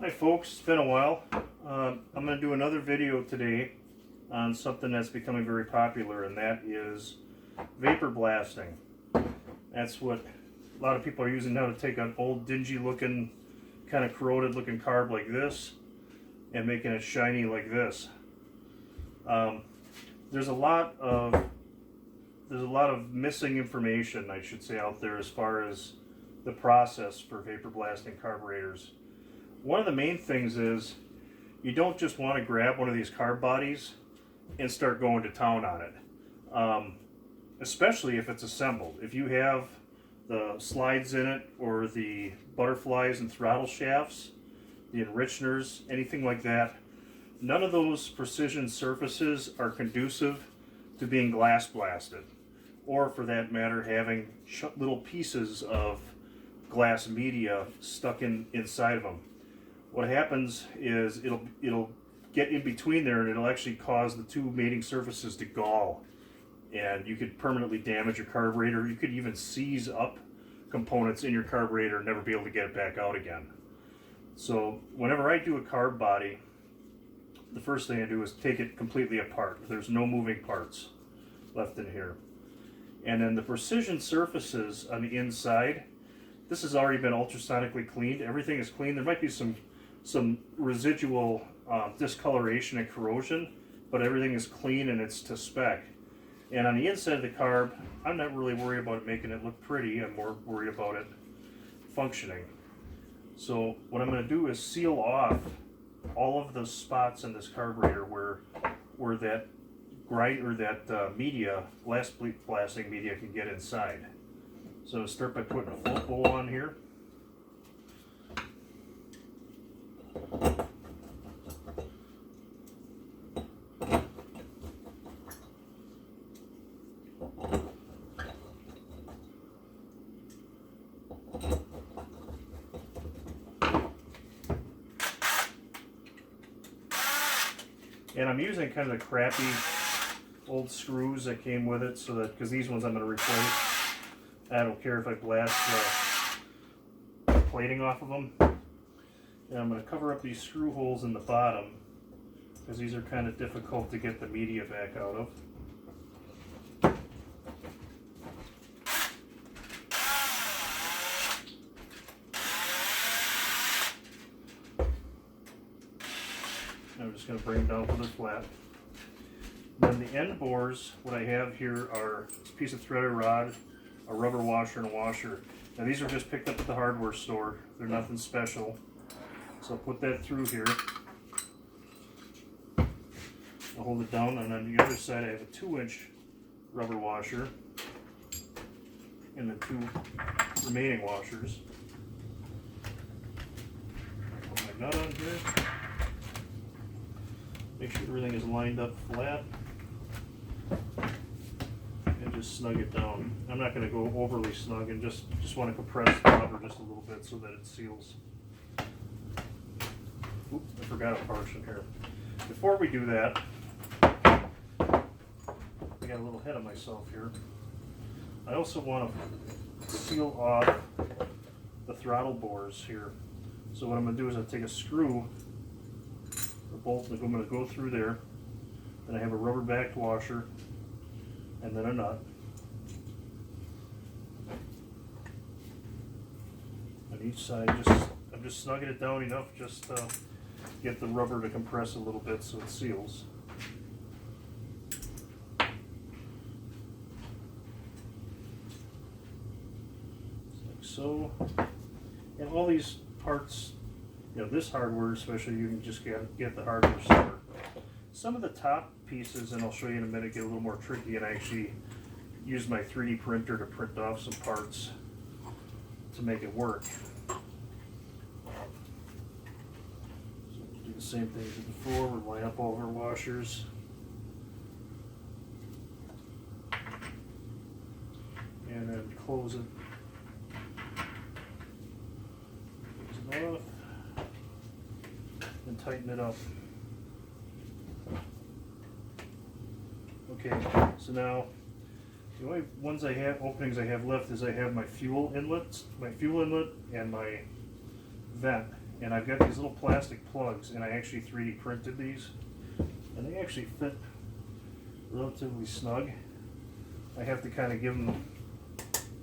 Hi folks, it's been a while. I'm going to do another video today on something that's becoming very popular, and that is vapor blasting. That's what a lot of people are using now to take an old dingy looking, kind of corroded looking carb like this and making it shiny like this. There's a lot of missing information, I should say, out there as far as the process for vapor blasting carburetors. One of the main things is you don't just want to grab one of these carb bodies and start going to town on it, especially if it's assembled. If you have the slides in it or the butterflies and throttle shafts, the enricheners, anything like that, none of those precision surfaces are conducive to being glass blasted, or for that matter having little pieces of glass media stuck inside of them. What happens is it'll get in between there, and it'll actually cause the two mating surfaces to gall, and you could permanently damage your carburetor. You could even seize up components in your carburetor and never be able to get it back out again. So whenever I do a carb body, the first thing I do is take it completely apart. There's no moving parts left in here. And then the precision surfaces on the inside, this has already been ultrasonically cleaned. Everything is clean. There might be some residual discoloration and corrosion, but everything is clean and it's to spec. And on the inside of the carb, I'm not really worried about it making it look pretty. I'm more worried about it functioning. So what I'm going to do is seal off all of the spots in this carburetor where that grind or that media, glass blasting media, can get inside. So start by putting a full bowl on here. And I'm using kind of the crappy old screws that came with it, so that, because these ones I'm going to replace. I don't care if I blast the plating off of them. And I'm going to cover up these screw holes in the bottom, because these are kind of difficult to get the media back out of. I'm just going to bring them down till they're flat. Then the end bores, what I have here are a piece of threaded rod, a rubber washer, and a washer. Now these are just picked up at the hardware store. They're nothing special. So I'll put that through here. I'll hold it down, and on the other side I have a 2-inch rubber washer and the 2 remaining washers. Put my nut on here. Make sure everything is lined up flat. And just snug it down. I'm not going to go overly snug, and just want to compress the rubber just a little bit so that it seals. Oops, I forgot a portion here. Before we do that, I got a little ahead of myself here. I also want to seal off the throttle bores here. So what I'm going to do is I'll take a screw, the bolt, I'm going to go through there. Then I have a rubber backed washer, and then a nut. On each side, I'm just snugging it down enough just to get the rubber to compress a little bit so it seals. Like so. And all these parts, this hardware especially, you can just get the hardware store. Some of the top pieces, and I'll show you in a minute, get a little more tricky, and I actually use my 3D printer to print off some parts to make it work. So do the same thing as before. We'll line up all of our washers. And then close it. Close it off. And tighten it up. Okay, so now the only openings I have left is I have my fuel inlet and my vent. And I've got these little plastic plugs, and I actually 3D printed these, and they actually fit relatively snug. I have to kind of give them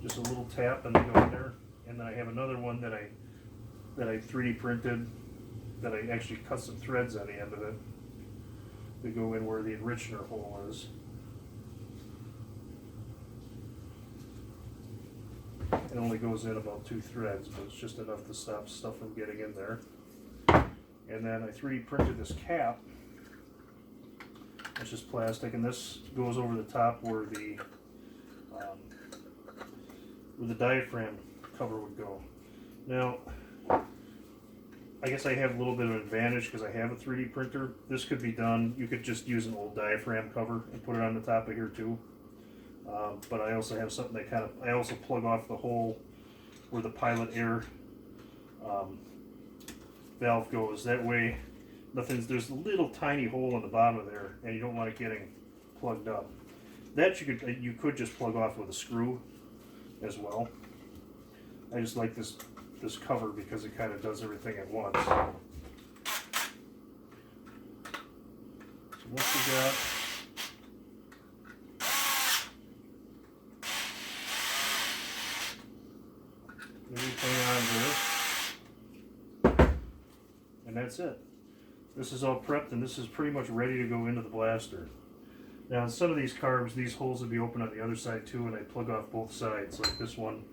just a little tap and they go in there. And then I have another one that I 3D printed, that I actually cut some threads on the end of it to go in where the enricher hole is. It only goes in about 2 threads, but it's just enough to stop stuff from getting in there. And then I 3D printed this cap. It's just plastic, and this goes over the top where the diaphragm cover would go. Now, I guess I have a little bit of an advantage because I have a 3D printer. This could be done. You could just use an old diaphragm cover and put it on the top of here too. But I also have something that I also plug off the hole where the pilot air valve goes. That way, there's a little tiny hole in the bottom of there, and you don't want it getting plugged up. That you could just plug off with a screw as well. I just like this cover because it kind of does everything at once. So once we got everything on here, and that's it. This is all prepped, and this is pretty much ready to go into the blaster. Now, in some of these carbs, these holes would be open on the other side too, and I plug off both sides. Like this one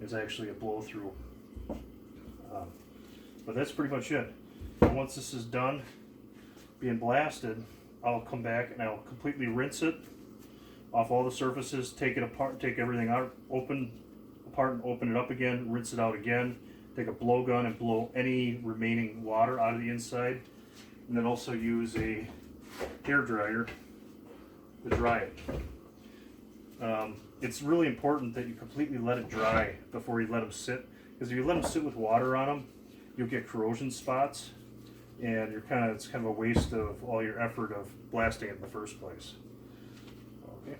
is actually a blow-through. But that's pretty much it. And once this is done being blasted, I'll come back and I'll completely rinse it off all the surfaces, take it apart, take everything out, apart and open it up again, rinse it out again, take a blowgun and blow any remaining water out of the inside, and then also use a hair dryer to dry it. It's really important that you completely let it dry before you let them sit, because if you let them sit with water on them, you'll get corrosion spots, and it's kind of a waste of all your effort of blasting it in the first place. Okay,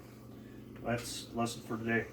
that's lesson for today.